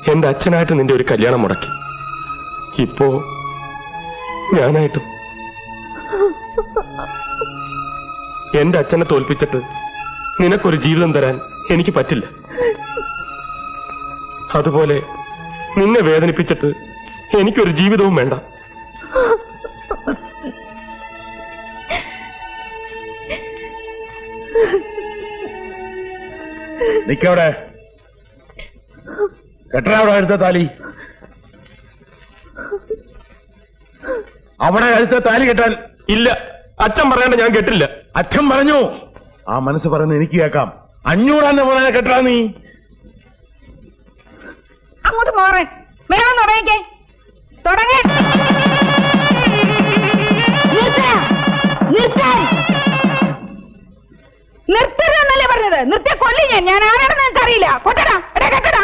എന്റെ അച്ഛനായിട്ട് നിന്റെ ഒരു കല്യാണം മുടക്കി. ഇപ്പോ ഞാനായിട്ടും എന്റെ അച്ഛനെ തോൽപ്പിച്ചിട്ട് നിനക്കൊരു ജീവിതം തരാൻ എനിക്ക് പറ്റില്ല. അതുപോലെ നിന്നെ വേദനിപ്പിച്ചിട്ട് എനിക്കൊരു ജീവിതവും വേണ്ട. നിക്കവിടെ, കെട്ടറ അവിടെ കഴുത്ത താലി. അവിടെ കഴുത്ത താലി കെട്ടാൻ. ഇല്ല, അച്ഛൻ പറയാണ്ട് ഞാൻ കെട്ടില്ല. അച്ഛൻ പറഞ്ഞു. ആ മനസ്സ് പറയുന്നത് എനിക്ക് കേൾക്കാം. 500 തന്നെ പോലെ കെട്ടാ നീ. അങ്ങോട്ട് മാറേ, മേളം തുടങ്ങിക്കേ. തുടങ്ങേ, നിർത്തരുതെന്നല്ലേ പറഞ്ഞത്? നിർത്തിയ കൊല്ലി ഞാൻ ആരാണെന്ന് എനിക്കറിയില്ല. കൊട്ടടാ, എടാ കെട്ടടാ.